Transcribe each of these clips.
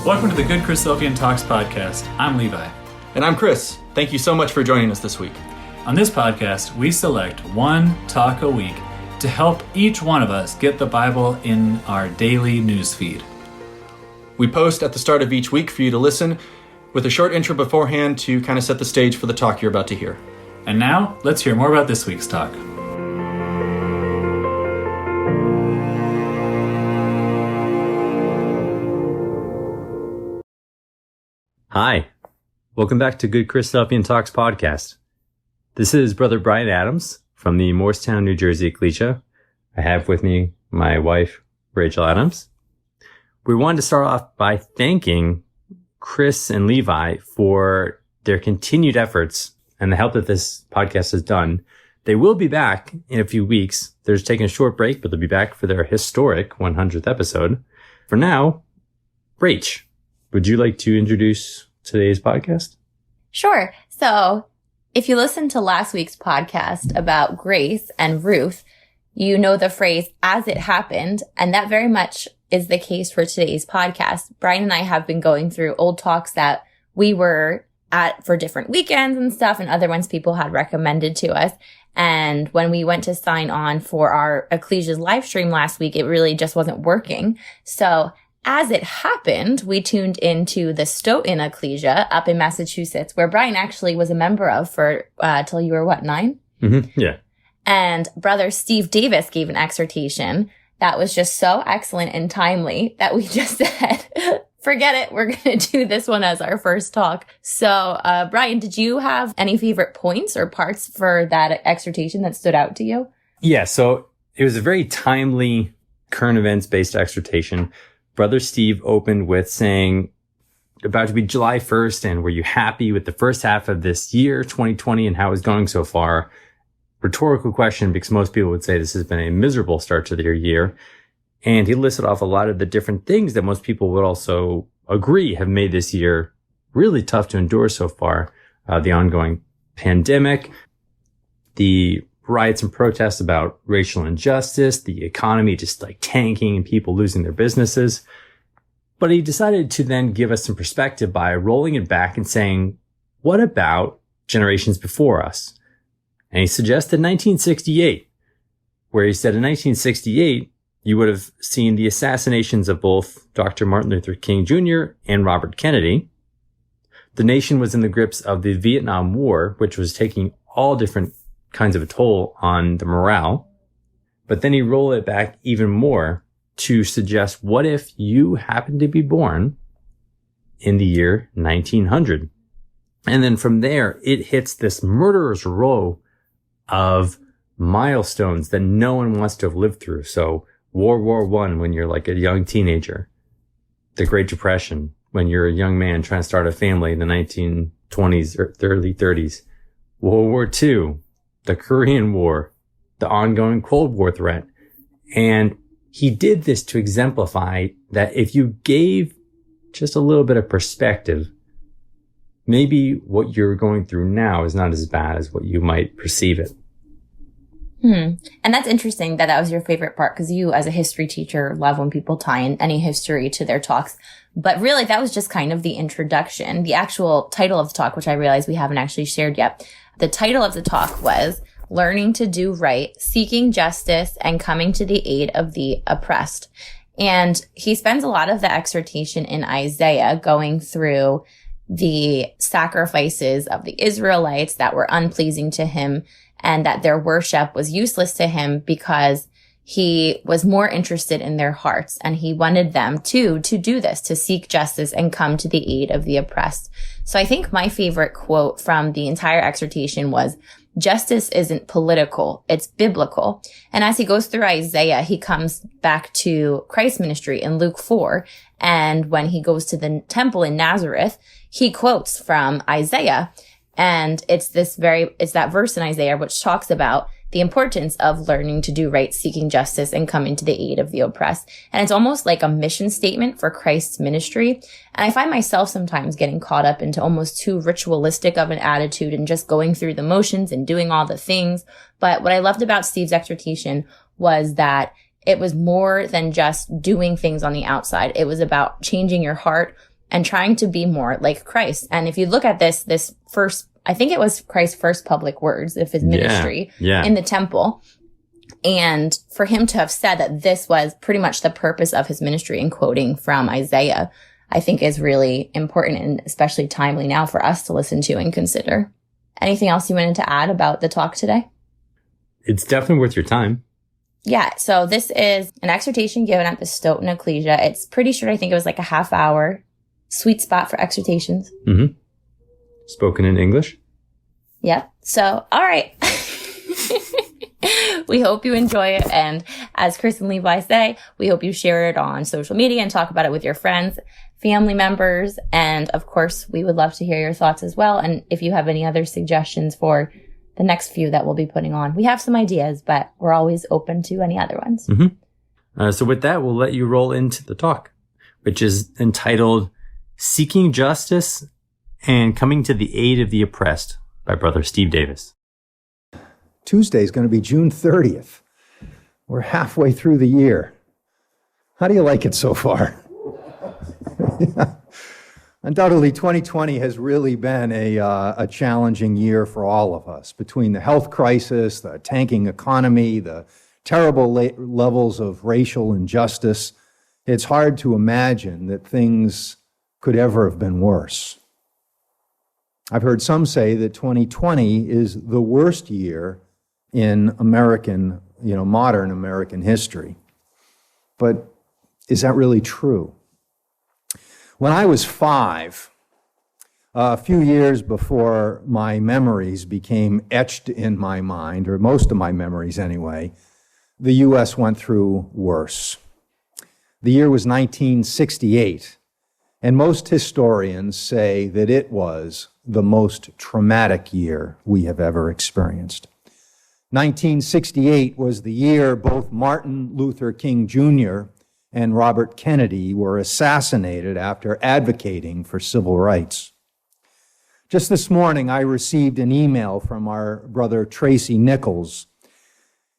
Welcome to the Good Christadelphian Talks Podcast. I'm Levi. And I'm Chris. Thank you so much for joining us this week. On this podcast, we select one talk a week to help each one of us get the Bible in our daily news feed. We post at the start of each week for you to listen with a short intro beforehand to kind of set the stage for the talk you're about to hear. And now, let's hear more about this week's talk. Hi, welcome back to Good Christadelphian Talks Podcast. This is Brother Brian Adams from the Morristown, New Jersey Ecclesia. I have with me my wife, Rachel Adams. We wanted to start off by thanking Chris and Levi for their continued efforts and the help that this podcast has done. They will be back in a few weeks. They're just taking a short break, but they'll be back for their historic 100th episode. For now, Rach, would you like to introduce today's podcast? Sure. So if you listened to last week's podcast about Grace and Ruth, you know the phrase, as it happened, and that very much is the case for today's podcast. Brian and I have been going through old talks that we were at for different weekends and stuff, and other ones people had recommended to us. And when we went to sign on for our Ecclesia's live stream last week, it really just wasn't working. So as it happened, we tuned into the Stoughton Ecclesia up in Massachusetts, where Brian actually was a member of for till you were, 9? Mm-hmm. Yeah. And Brother Steve Davis gave an exhortation that was just so excellent and timely that we just said, forget it, we're going to do this one as our first talk. So, Brian, did you have any favorite points or parts for that exhortation that stood out to you? Yeah, so it was a very timely current events-based exhortation. Brother Steve opened with saying, about to be July 1st, and were you happy with the first half of this year, 2020, and how it's going so far? Rhetorical question, because most people would say this has been a miserable start to their year. And he listed off a lot of the different things that most people would also agree have made this year really tough to endure so far. The ongoing pandemic, the riots and protests about racial injustice, the economy just like tanking and people losing their businesses. But he decided to then give us some perspective by rolling it back and saying, what about generations before us? And he suggested 1968, where he said in 1968, you would have seen the assassinations of both Dr. Martin Luther King Jr. and Robert Kennedy. The nation was in the grips of the Vietnam War, which was taking all different kinds of a toll on the morale. But then he rolled it back even more to suggest, what if you happened to be born in the year 1900? And then from there, it hits this murderer's row of milestones that no one wants to have lived through. So World War I, when you're like a young teenager, the Great Depression, when you're a young man trying to start a family in the 1920s or early 30s, World War II, the Korean War, the ongoing Cold War threat. And he did this to exemplify that if you gave just a little bit of perspective, maybe what you're going through now is not as bad as what you might perceive it. And that's interesting that was your favorite part, because you, as a history teacher, love when people tie in any history to their talks. But really, that was just kind of the introduction. The actual title of the talk, which I realize we haven't actually shared yet, the title of the talk was Learning to Do Right, Seeking Justice, and Coming to the Aid of the Oppressed. And he spends a lot of the exhortation in Isaiah going through the sacrifices of the Israelites that were unpleasing to him, and that their worship was useless to him because he was more interested in their hearts, and he wanted them to do this, to seek justice and come to the aid of the oppressed. So I think my favorite quote from the entire exhortation was, justice isn't political, it's biblical. And as he goes through Isaiah, he comes back to Christ's ministry in Luke 4. And when he goes to the temple in Nazareth, he quotes from Isaiah. And it's that verse in Isaiah which talks about the importance of learning to do right, seeking justice, and coming to the aid of the oppressed. And it's almost like a mission statement for Christ's ministry. And I find myself sometimes getting caught up into almost too ritualistic of an attitude and just going through the motions and doing all the things. But what I loved about Steve's exhortation was that it was more than just doing things on the outside. It was about changing your heart, and trying to be more like Christ. And if you look at this first, I think it was Christ's first public words of his ministry in the temple. And for him to have said that this was pretty much the purpose of his ministry, and quoting from Isaiah, I think is really important and especially timely now for us to listen to and consider. Anything else you wanted to add about the talk today? It's definitely worth your time. Yeah. So this is an exhortation given at the Stoughton Ecclesia. It's pretty short. I think it was like a half hour. Sweet spot for exhortations. Mm-hmm. Spoken in English. Yep. So, all right. We hope you enjoy it. And as Chris and Levi say, we hope you share it on social media and talk about it with your friends, family members. And of course, we would love to hear your thoughts as well. And if you have any other suggestions for the next few that we'll be putting on, we have some ideas, but we're always open to any other ones. Mm-hmm. So with that, we'll let you roll into the talk, which is entitled Seeking Justice and Coming to the Aid of the Oppressed by Brother Steve Davis. Tuesday is going to be June 30th. We're halfway through the year. How do you like it so far? Yeah. Undoubtedly, 2020 has really been a challenging year for all of us. Between the health crisis, the tanking economy, the terrible levels of racial injustice, it's hard to imagine that things could ever have been worse. I've heard some say that 2020 is the worst year in American, modern American history. But is that really true? When I was 5, a few years before my memories became etched in my mind, or most of my memories anyway, the U.S. went through worse. The year was 1968, and most historians say that it was the most traumatic year we have ever experienced. 1968 was the year both Martin Luther King Jr. and Robert Kennedy were assassinated after advocating for civil rights. Just this morning, I received an email from our brother Tracy Nichols.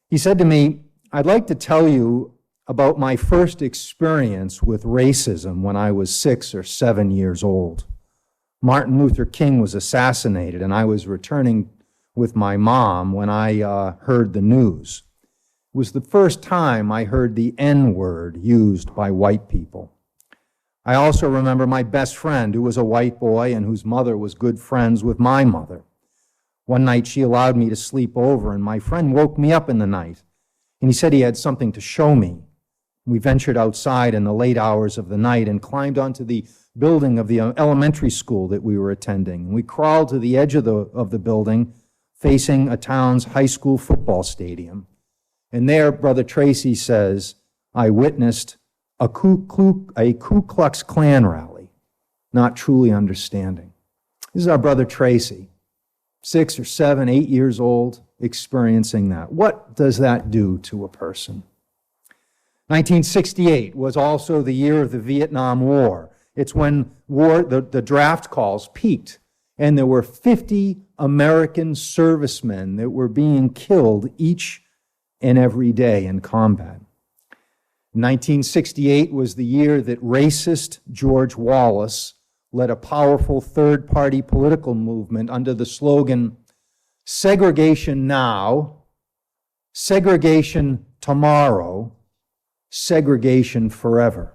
He said to me, "I'd like to tell you about my first experience with racism when I was 6 or 7 years old. Martin Luther King was assassinated, and I was returning with my mom when I heard the news. It was the first time I heard the N-word used by white people. I also remember my best friend, who was a white boy and whose mother was good friends with my mother. One night she allowed me to sleep over, and my friend woke me up in the night, and he said he had something to show me. We ventured outside in the late hours of the night and climbed onto the building of the elementary school that we were attending. We crawled to the edge of the building, facing a town's high school football stadium. And there, Brother Tracy says, I witnessed a Ku Klux Klan rally, not truly understanding. This is our brother Tracy, 6 or 7, 8 years old, experiencing that. What does that do to a person? 1968 was also the year of the Vietnam War. It's when the draft calls peaked, and there were 50 American servicemen that were being killed each and every day in combat. 1968 was the year that racist George Wallace led a powerful third-party political movement under the slogan, segregation now, segregation tomorrow, segregation forever.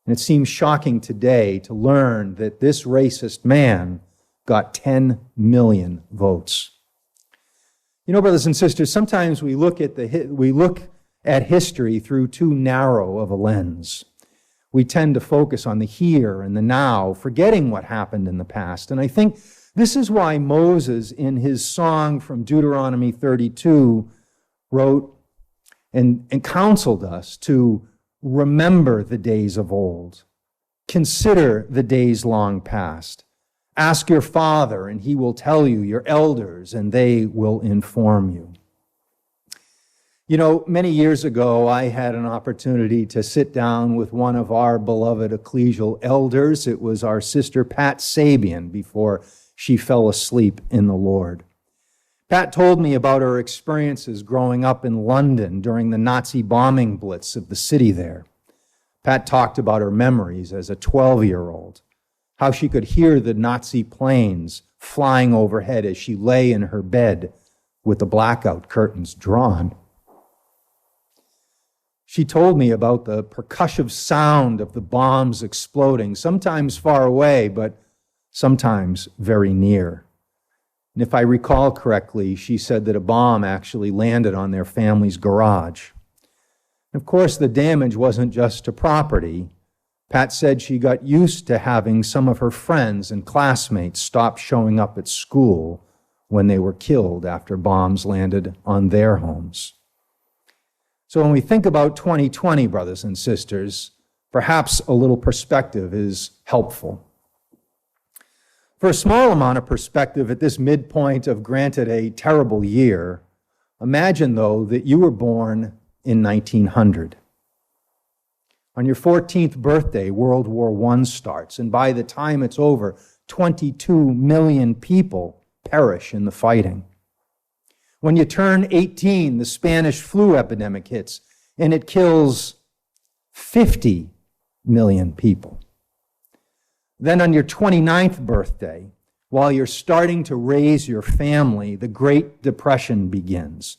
And it seems shocking today to learn that this racist man got 10 million votes. You know, brothers and sisters, sometimes we look at history through too narrow of a lens. We tend to focus on the here and the now, forgetting what happened in the past. And I think this is why Moses, in his song from Deuteronomy 32, wrote and counseled us to remember the days of old. Consider the days long past. Ask your father, and he will tell you, your elders, and they will inform you. You know, many years ago, I had an opportunity to sit down with one of our beloved ecclesial elders. It was our sister Pat Sabian before she fell asleep in the Lord. Pat told me about her experiences growing up in London during the Nazi bombing blitz of the city there. Pat talked about her memories as a 12-year-old, how she could hear the Nazi planes flying overhead as she lay in her bed with the blackout curtains drawn. She told me about the percussive sound of the bombs exploding, sometimes far away, but sometimes very near. And if I recall correctly, she said that a bomb actually landed on their family's garage. And of course, the damage wasn't just to property. Pat said she got used to having some of her friends and classmates stop showing up at school when they were killed after bombs landed on their homes. So when we think about 2020, brothers and sisters, perhaps a little perspective is helpful. For a small amount of perspective at this midpoint of, granted, a terrible year, imagine, though, that you were born in 1900. On your 14th birthday, World War I starts, and by the time it's over, 22 million people perish in the fighting. When you turn 18, the Spanish flu epidemic hits, and it kills 50 million people. Then on your 29th birthday, while you're starting to raise your family, the Great Depression begins.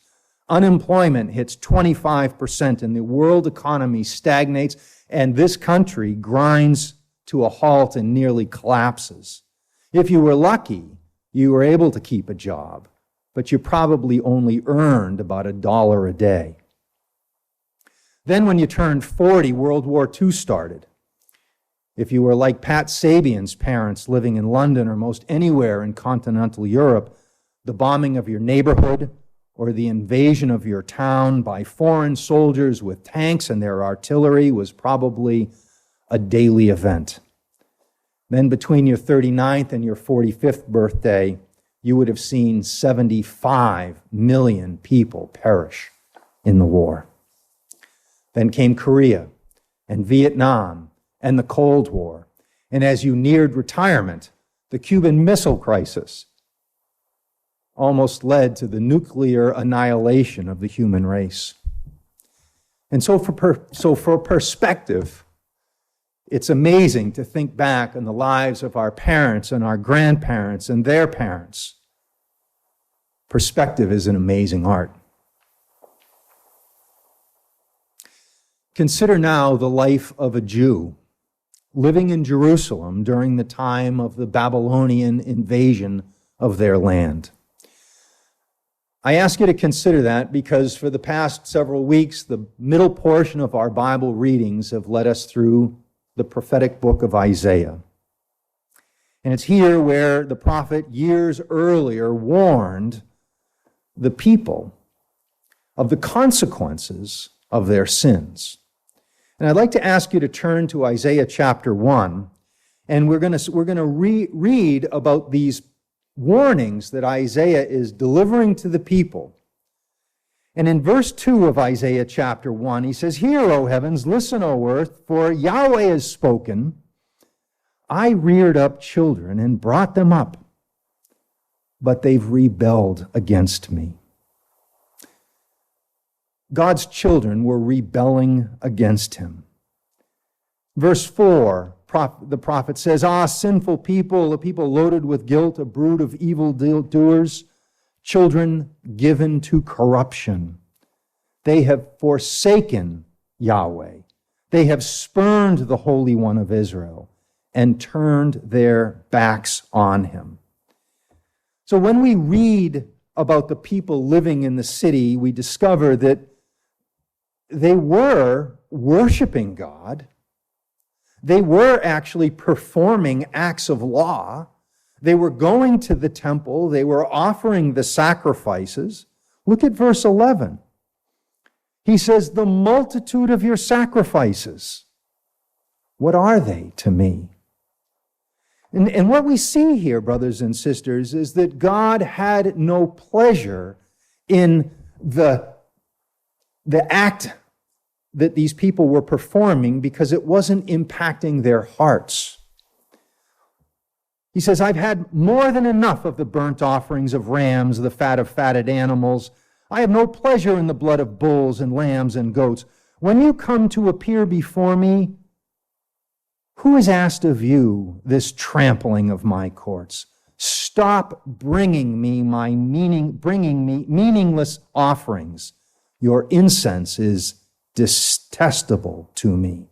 Unemployment hits 25%, and the world economy stagnates, and this country grinds to a halt and nearly collapses. If you were lucky, you were able to keep a job, but you probably only earned about $1 a day. Then when you turned 40, World War II started. If you were like Pat Sabian's parents living in London or most anywhere in continental Europe, the bombing of your neighborhood or the invasion of your town by foreign soldiers with tanks and their artillery was probably a daily event. Then between your 39th and your 45th birthday, you would have seen 75 million people perish in the war. Then came Korea and Vietnam and the Cold War. And as you neared retirement, the Cuban Missile Crisis almost led to the nuclear annihilation of the human race. And so for perspective, it's amazing to think back on the lives of our parents and our grandparents and their parents. Perspective is an amazing art. Consider now the life of a Jew living in Jerusalem during the time of the Babylonian invasion of their land. I ask you to consider that because for the past several weeks, the middle portion of our Bible readings have led us through the prophetic book of Isaiah. And it's here where the prophet years earlier warned the people of the consequences of their sins. And I'd like to ask you to turn to Isaiah chapter 1, and we're going to read about these warnings that Isaiah is delivering to the people. And in verse 2 of Isaiah chapter 1, he says, "Hear, O heavens, listen, O earth, for Yahweh has spoken. I reared up children and brought them up, but they've rebelled against me." God's children were rebelling against him. Verse 4, the prophet says, "Ah, sinful people, a people loaded with guilt, a brood of evil doers, children given to corruption. They have forsaken Yahweh. They have spurned the Holy One of Israel and turned their backs on him." So when we read about the people living in the city, we discover that they were worshiping God. They were actually performing acts of law. They were going to the temple. They were offering the sacrifices. Look at verse 11. He says, "The multitude of your sacrifices, what are they to me?" And what we see here, brothers and sisters, is that God had no pleasure in the act that these people were performing because it wasn't impacting their hearts. He says, "I've had more than enough of the burnt offerings of rams, the fat of fatted animals. I have no pleasure in the blood of bulls and lambs and goats. When you come to appear before me, who has asked of you this trampling of my courts? Stop bringing me meaningless offerings. Your incense is detestable to me.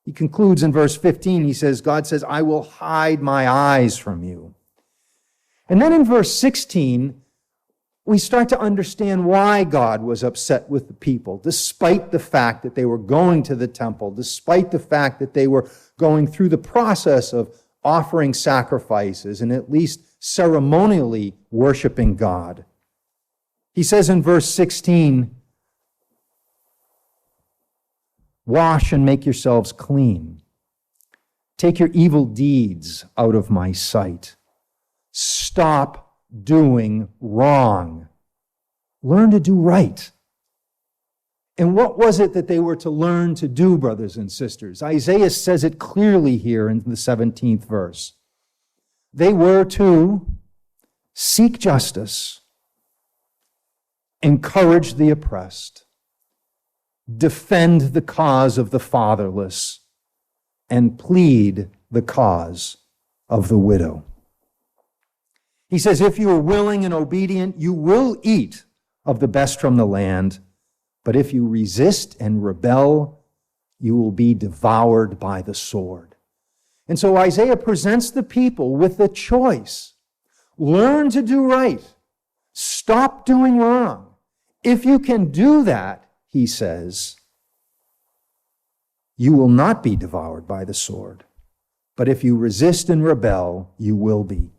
He concludes in verse 15, God says, I will hide my eyes from you. And then in verse 16, we start to understand why God was upset with the people, despite the fact that they were going to the temple, despite the fact that they were going through the process of offering sacrifices and at least ceremonially worshiping God. He says in verse 16, wash and make yourselves clean. Take your evil deeds out of my sight. Stop doing wrong. Learn to do right. And what was it that they were to learn to do, brothers and sisters? Isaiah says it clearly here in the 17th verse. They were to seek justice, encourage the oppressed, defend the cause of the fatherless, and plead the cause of the widow. He says, if you are willing and obedient, you will eat of the best from the land. But if you resist and rebel, you will be devoured by the sword. And so Isaiah presents the people with the choice. Learn to do right. Stop doing wrong. If you can do that, he says, you will not be devoured by the sword. But if you resist and rebel, you will be.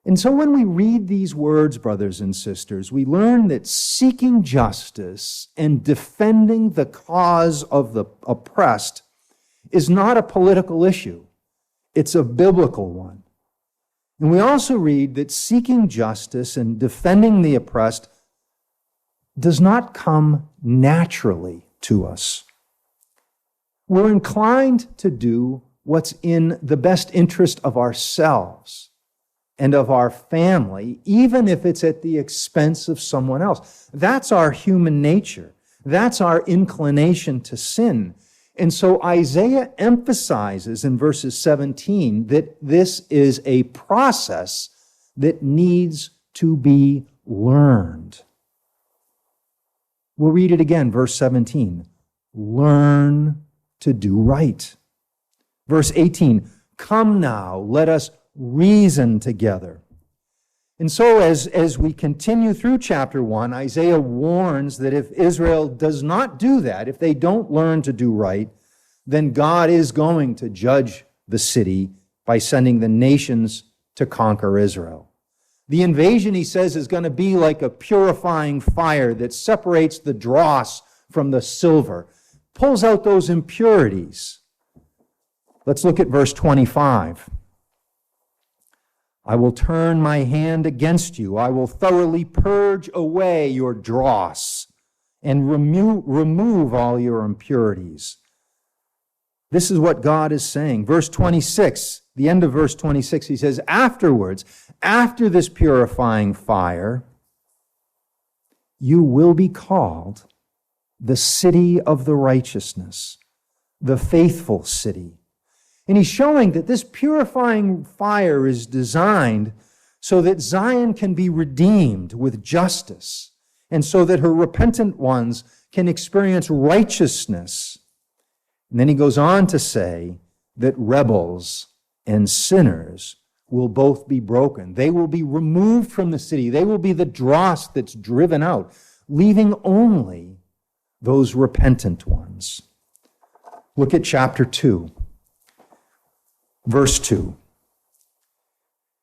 And so when we read these words, brothers and sisters, we learn that seeking justice and defending the cause of the oppressed is not a political issue. It's a biblical one. And we also read that seeking justice and defending the oppressed does not come naturally to us. We're inclined to do what's in the best interest of ourselves and of our family, even if it's at the expense of someone else. That's our human nature. That's our inclination to sin. And so Isaiah emphasizes in verses 17 that this is a process that needs to be learned. We'll read it again, verse 17. Learn to do right. Verse 18, come now, let us reason together. And so as we continue through chapter 1, Isaiah warns that if Israel does not do that, if they don't learn to do right, then God is going to judge the city by sending the nations to conquer Israel. The invasion, he says, is going to be like a purifying fire that separates the dross from the silver, pulls out those impurities. Let's look at verse 25. I will turn my hand against you. I will thoroughly purge away your dross and remove all your impurities. This is what God is saying. Verse 26, the end of verse 26, he says, afterwards, after this purifying fire, you will be called the city of the righteousness, the faithful city. And he's showing that this purifying fire is designed so that Zion can be redeemed with justice and so that her repentant ones can experience righteousness. And then he goes on to say that rebels and sinners will both be broken. They will be removed from the city. They will be the dross that's driven out, leaving only those repentant ones. Look at chapter 2. Verse 2,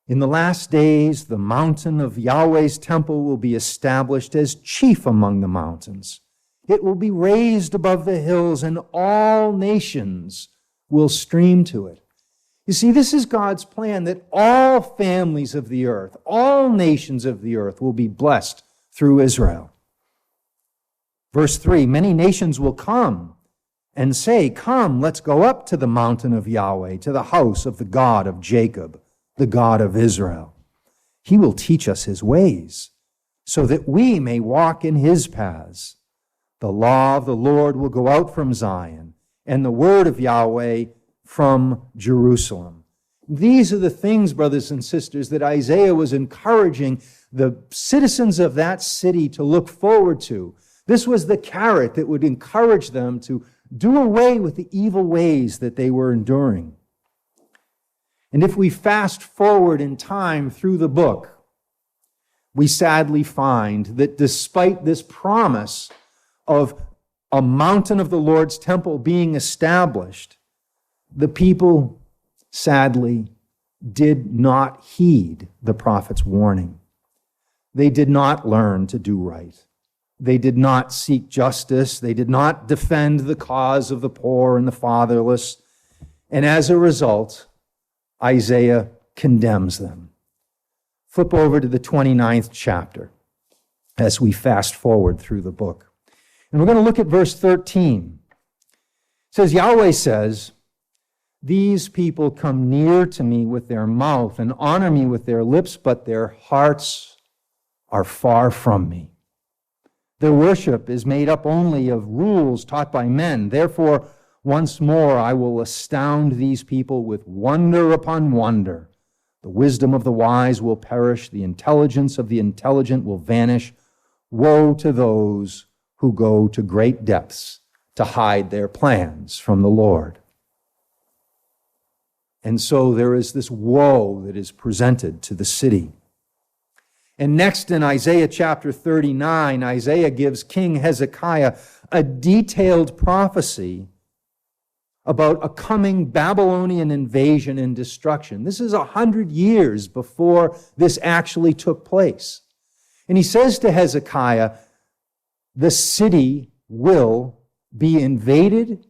in the last days, the mountain of Yahweh's temple will be established as chief among the mountains. It will be raised above the hills, and all nations will stream to it. You see, this is God's plan that all families of the earth, all nations of the earth will be blessed through Israel. Verse 3, many nations will come and say, come, let's go up to the mountain of Yahweh, to the house of the God of Jacob, the God of Israel. He will teach us his ways, so that we may walk in his paths. The law of the Lord will go out from Zion, and the word of Yahweh from Jerusalem. These are the things, brothers and sisters, that Isaiah was encouraging the citizens of that city to look forward to. This was the carrot that would encourage them to do away with the evil ways that they were enduring. And if we fast forward in time through the book, we sadly find that despite this promise of a mountain of the Lord's temple being established, the people sadly did not heed the prophet's warning. They did not learn to do right. They did not seek justice. They did not defend the cause of the poor and the fatherless. And as a result, Isaiah condemns them. Flip over to the 29th chapter as we fast forward through the book. And we're going to look at verse 13. It says, Yahweh says, "These people come near to me with their mouth and honor me with their lips, but their hearts are far from me. Their worship is made up only of rules taught by men. Therefore, once more I will astound these people with wonder upon wonder. The wisdom of the wise will perish. The intelligence of the intelligent will vanish. Woe to those who go to great depths to hide their plans from the Lord." And so there is this woe that is presented to the city. And next in Isaiah chapter 39, Isaiah gives King Hezekiah a detailed prophecy about a coming Babylonian invasion and destruction. This is 100 years before this actually took place. And he says to Hezekiah, the city will be invaded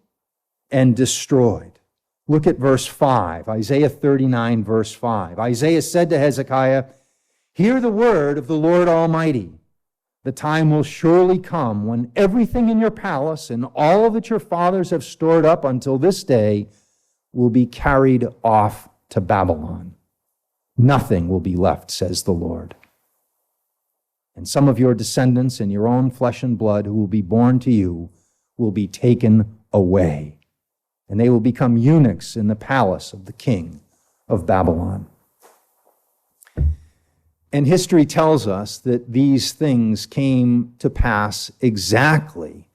and destroyed. Look at verse 5, Isaiah 39, verse 5. Isaiah said to Hezekiah, "Hear the word of the Lord Almighty. The time will surely come when everything in your palace and all that your fathers have stored up until this day will be carried off to Babylon. Nothing will be left, says the Lord. And some of your descendants in your own flesh and blood who will be born to you will be taken away, and they will become eunuchs in the palace of the king of Babylon." And history tells us that these things came to pass exactly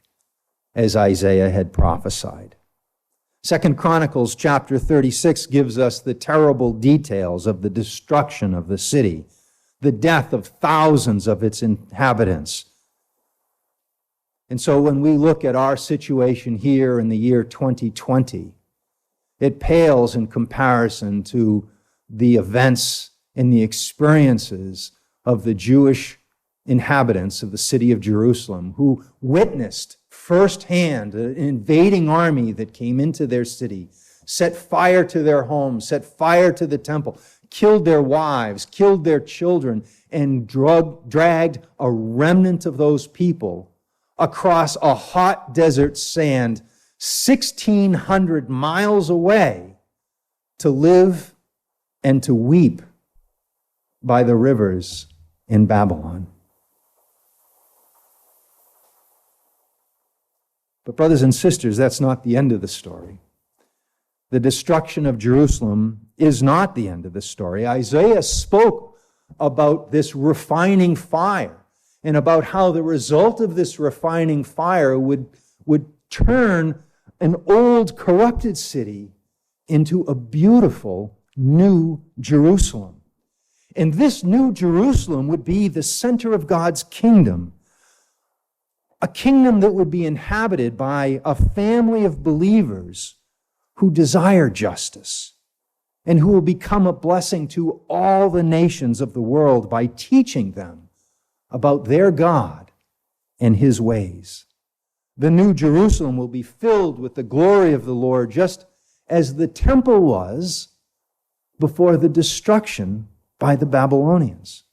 as Isaiah had prophesied. 2 Chronicles chapter 36 gives us the terrible details of the destruction of the city, the death of thousands of its inhabitants. And so when we look at our situation here in the year 2020, it pales in comparison to the events and the experiences of the Jewish inhabitants of the city of Jerusalem who witnessed firsthand an invading army that came into their city, set fire to their homes, set fire to the temple, killed their wives, killed their children, and dragged a remnant of those people across a hot desert sand 1,600 miles away to live and to weep by the rivers in Babylon. But brothers and sisters, that's not the end of the story. The destruction of Jerusalem is not the end of the story. Isaiah spoke about this refining fire and about how the result of this refining fire would turn an old, corrupted city into a beautiful new Jerusalem. And this new Jerusalem would be the center of God's kingdom, a kingdom that would be inhabited by a family of believers who desire justice and who will become a blessing to all the nations of the world by teaching them about their God and his ways. The new Jerusalem will be filled with the glory of the Lord, just as the temple was before the destruction by the Babylonians.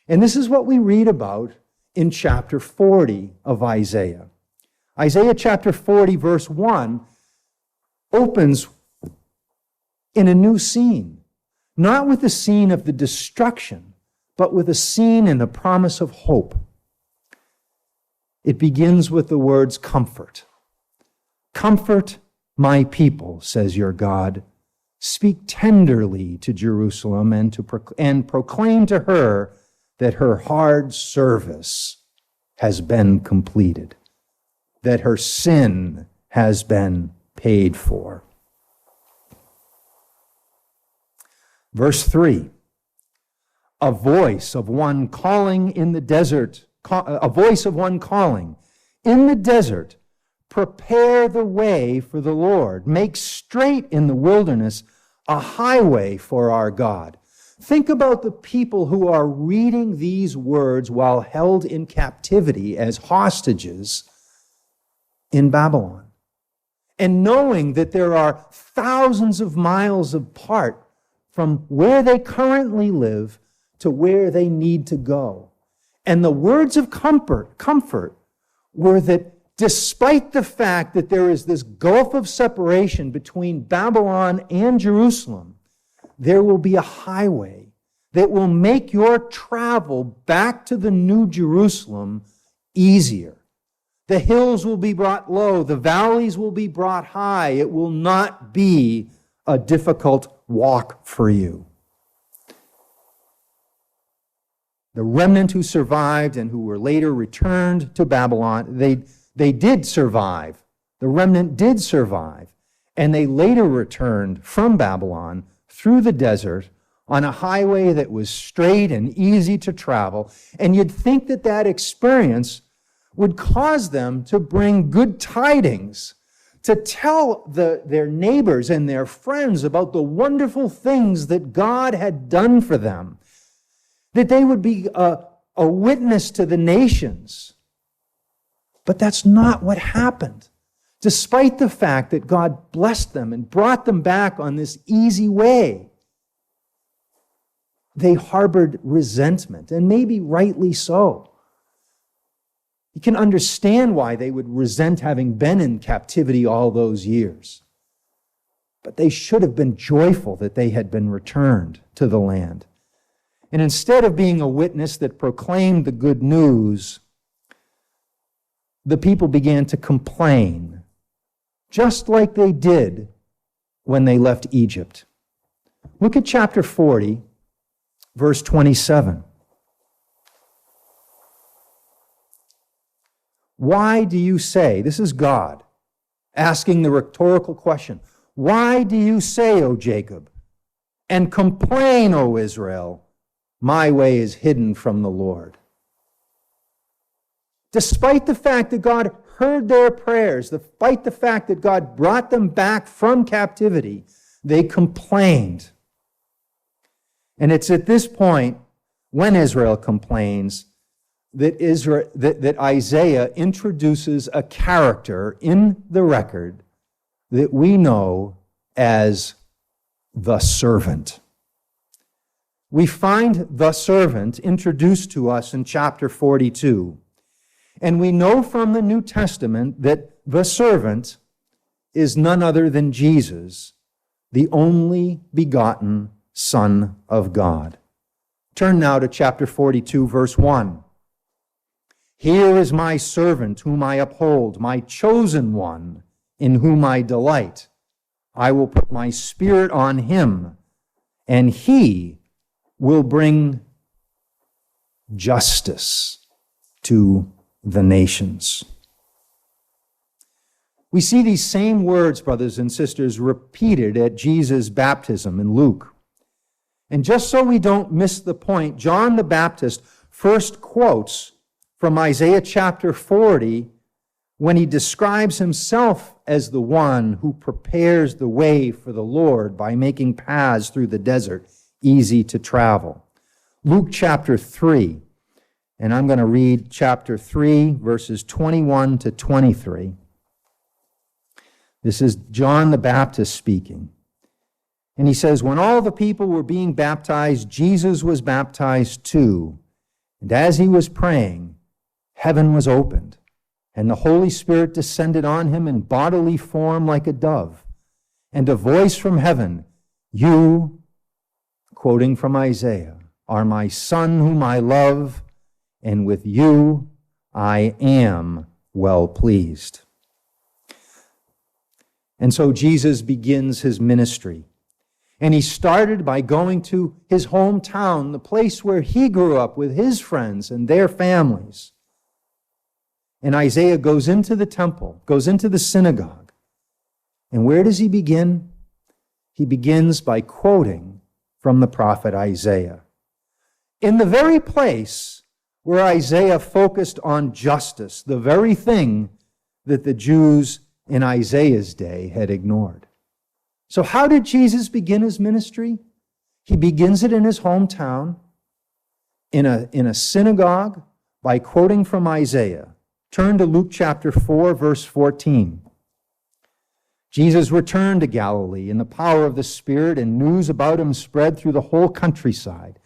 And this is what we read about in chapter 40 of Isaiah. Isaiah chapter 40, verse 1, opens in a new scene, not with the scene of the destruction, but with a scene and the promise of hope. It begins with the words comfort. Comfort my people, says your God. Speak tenderly to Jerusalem and proclaim to her that her hard service has been completed, that her sin has been paid for. Verse 3, a voice of one calling in the desert, prepare the way for the Lord. Make straight in the wilderness a highway for our God. Think about the people who are reading these words while held in captivity as hostages in Babylon, and knowing that there are thousands of miles apart from where they currently live to where they need to go. And the words of comfort were that despite the fact that there is this gulf of separation between Babylon and Jerusalem, there will be a highway that will make your travel back to the New Jerusalem easier. The hills will be brought low. The valleys will be brought high. It will not be a difficult walk for you. The remnant who survived and who were later returned to Babylon, they did survive. The remnant did survive. And they later returned from Babylon through the desert on a highway that was straight and easy to travel. And you'd think that that experience would cause them to bring good tidings, to tell their neighbors and their friends about the wonderful things that God had done for them, that they would be a witness to the nations. But that's not what happened. Despite the fact that God blessed them and brought them back on this easy way, they harbored resentment, and maybe rightly so. You can understand why they would resent having been in captivity all those years. But they should have been joyful that they had been returned to the land. And instead of being a witness that proclaimed the good news, the people began to complain, just like they did when they left Egypt. Look at chapter 40, verse 27. Why do you say, this is God asking the rhetorical question, why do you say, O Jacob, and complain, O Israel, my way is hidden from the Lord? Despite the fact that God heard their prayers, despite the fact that God brought them back from captivity, they complained. And it's at this point, when Israel complains, that Isaiah introduces a character in the record that we know as the servant. We find the servant introduced to us in chapter 42. And we know from the New Testament that the servant is none other than Jesus, the only begotten Son of God. Turn now to chapter 42, verse 1. Here is my servant whom I uphold, my chosen one in whom I delight. I will put my spirit on him, and he will bring justice to the nations. We see these same words, brothers and sisters, repeated at Jesus' baptism in Luke. And just so we don't miss the point, John the Baptist first quotes from Isaiah chapter 40 when he describes himself as the one who prepares the way for the Lord by making paths through the desert easy to travel. Luke chapter 3, and I'm going to read chapter 3, verses 21 to 23. This is John the Baptist speaking. And he says, when all the people were being baptized, Jesus was baptized too. And as he was praying, heaven was opened, and the Holy Spirit descended on him in bodily form like a dove. And a voice from heaven, you, quoting from Isaiah, are my Son whom I love, and with you I am well pleased. And so Jesus begins his ministry. And he started by going to his hometown, the place where he grew up with his friends and their families. And Isaiah goes into the temple, goes into the synagogue. And where does he begin? He begins by quoting from the prophet Isaiah. In the very place where Isaiah focused on justice, the very thing that the Jews in Isaiah's day had ignored. So how did Jesus begin his ministry? He begins it in his hometown, in a synagogue, by quoting from Isaiah. Turn to Luke chapter 4, verse 14. Jesus returned to Galilee in the power of the Spirit, and news about him spread through the whole countryside.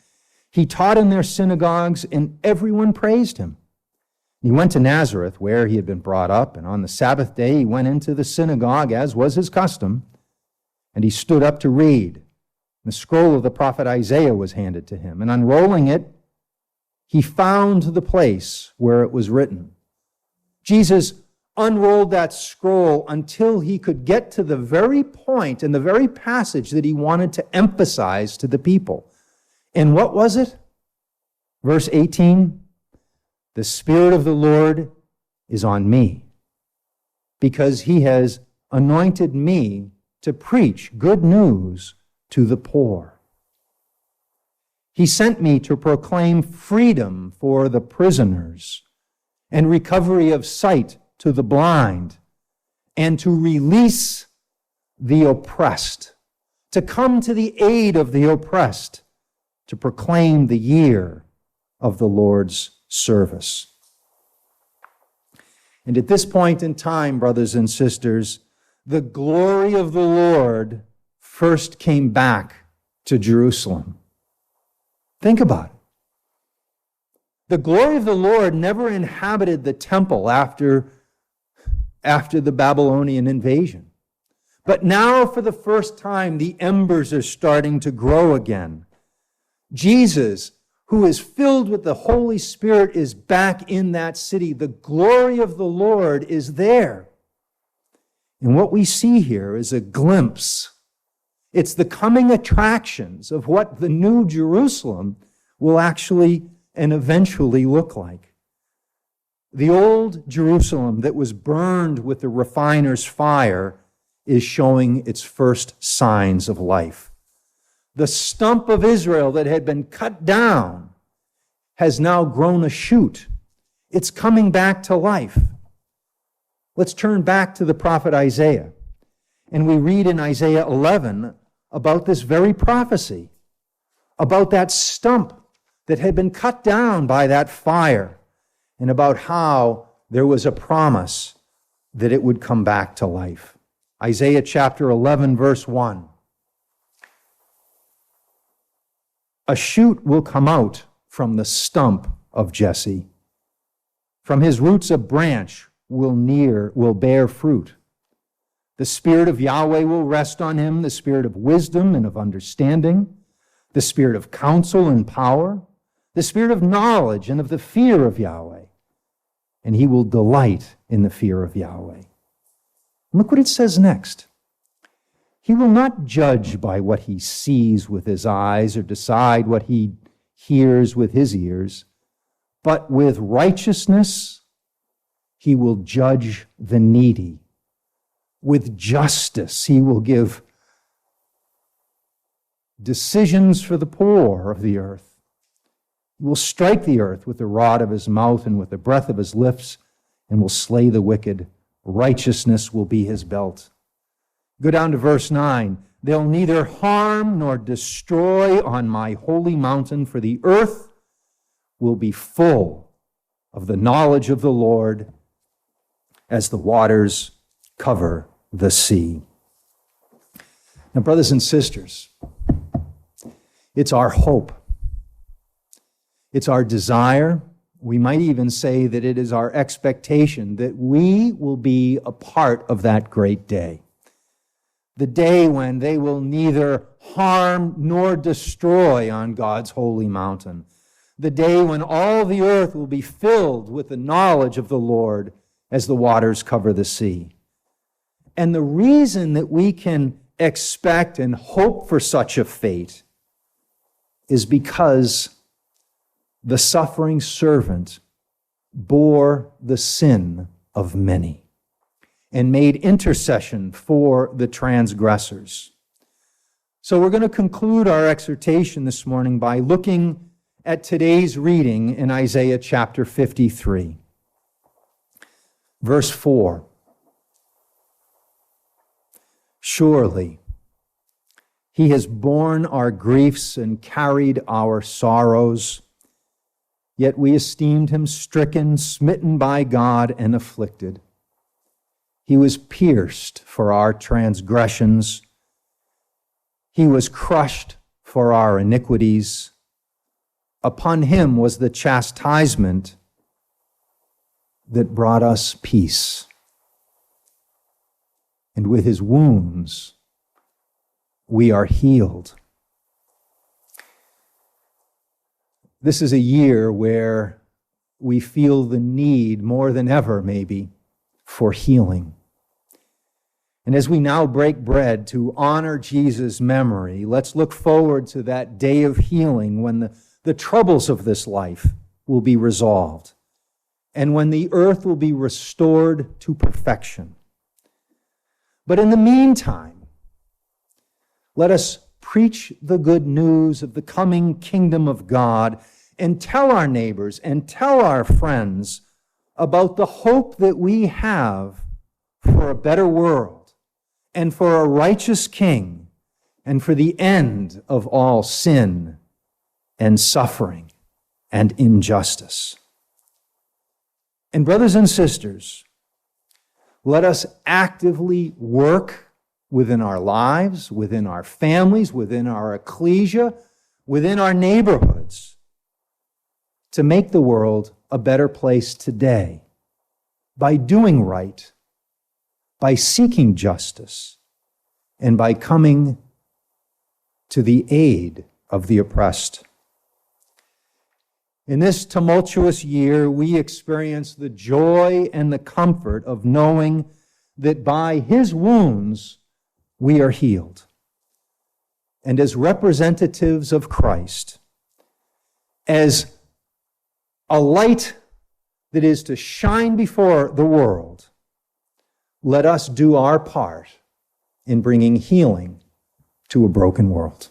He taught in their synagogues, and everyone praised him. He went to Nazareth, where he had been brought up, and on the Sabbath day he went into the synagogue, as was his custom, and he stood up to read. The scroll of the prophet Isaiah was handed to him, and unrolling it, he found the place where it was written. Jesus unrolled that scroll until he could get to the very point and the very passage that he wanted to emphasize to the people. And what was it? Verse 18, the Spirit of the Lord is on me, because he has anointed me to preach good news to the poor. He sent me to proclaim freedom for the prisoners and recovery of sight to the blind, and to release the oppressed, to come to the aid of the oppressed, to proclaim the year of the Lord's service. And at this point in time, brothers and sisters, the glory of the Lord first came back to Jerusalem. Think about it. The glory of the Lord never inhabited the temple after the Babylonian invasion. But now, for the first time, the embers are starting to grow again. Jesus, who is filled with the Holy Spirit, is back in that city. The glory of the Lord is there. And what we see here is a glimpse. It's the coming attractions of what the new Jerusalem will actually and eventually look like. The old Jerusalem that was burned with the refiner's fire is showing its first signs of life. The stump of Israel that had been cut down has now grown a shoot. It's coming back to life. Let's turn back to the prophet Isaiah. And we read in Isaiah 11 about this very prophecy, about that stump that had been cut down by that fire, and about how there was a promise that it would come back to life. Isaiah chapter 11, verse 1. A shoot will come out from the stump of Jesse. From his roots a branch will bear fruit. The Spirit of Yahweh will rest on him, the Spirit of wisdom and of understanding, the Spirit of counsel and power, the Spirit of knowledge and of the fear of Yahweh. And he will delight in the fear of Yahweh. Look what it says next. He will not judge by what he sees with his eyes or decide what he hears with his ears, but with righteousness he will judge the needy. With justice he will give decisions for the poor of the earth. He will strike the earth with the rod of his mouth and with the breath of his lips, and will slay the wicked. Righteousness will be his belt. Go down to verse 9. They'll neither harm nor destroy on my holy mountain, for the earth will be full of the knowledge of the Lord as the waters cover the sea. Now, brothers and sisters, it's our hope. It's our desire. We might even say that it is our expectation that we will be a part of that great day. The day when they will neither harm nor destroy on God's holy mountain. the day when all the earth will be filled with the knowledge of the Lord as the waters cover the sea. And the reason that we can expect and hope for such a fate is because the suffering servant bore the sin of many and made intercession for the transgressors. So we're going to conclude our exhortation this morning by looking at today's reading in Isaiah chapter 53. Verse 4. Surely he has borne our griefs and carried our sorrows, yet we esteemed him stricken, smitten by God, and afflicted. He was pierced for our transgressions. He was crushed for our iniquities. Upon him was the chastisement that brought us peace. And with his wounds, we are healed. This is a year where we feel the need more than ever, maybe, for healing. And as we now break bread to honor Jesus' memory, let's look forward to that day of healing when the troubles of this life will be resolved and when the earth will be restored to perfection. But in the meantime, let us preach the good news of the coming kingdom of God and tell our neighbors and tell our friends about the hope that we have for a better world and for a righteous king and for the end of all sin and suffering and injustice. And brothers and sisters, let us actively work within our lives, within our families, within our ecclesia, within our neighborhoods, to make the world a better place today by doing right, by seeking justice, and by coming to the aid of the oppressed. In this tumultuous year, we experience the joy and the comfort of knowing that by his wounds we are healed. And as representatives of Christ, as a light that is to shine before the world, let us do our part in bringing healing to a broken world.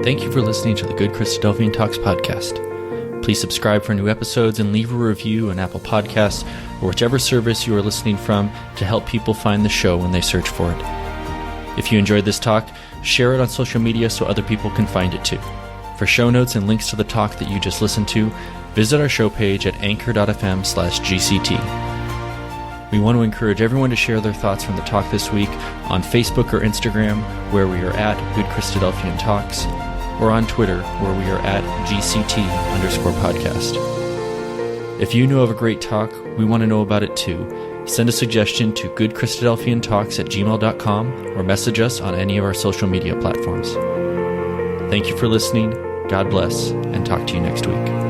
Thank you for listening to the Good Christadelphian Talks Podcast. Please subscribe for new episodes and leave a review on Apple Podcasts or whichever service you are listening from to help people find the show when they search for it. If you enjoyed this talk, share it on social media so other people can find it too. For show notes and links to the talk that you just listened to, visit our show page at anchor.fm/GCT. We want to encourage everyone to share their thoughts from the talk this week on Facebook or Instagram, where we are at Good Christadelphian Talks, or on Twitter, where we are at GCT_podcast. If you know of a great talk, we want to know about it too. Send a suggestion to goodchristadelphiantalks@gmail.com or message us on any of our social media platforms. Thank you for listening. God bless, and talk to you next week.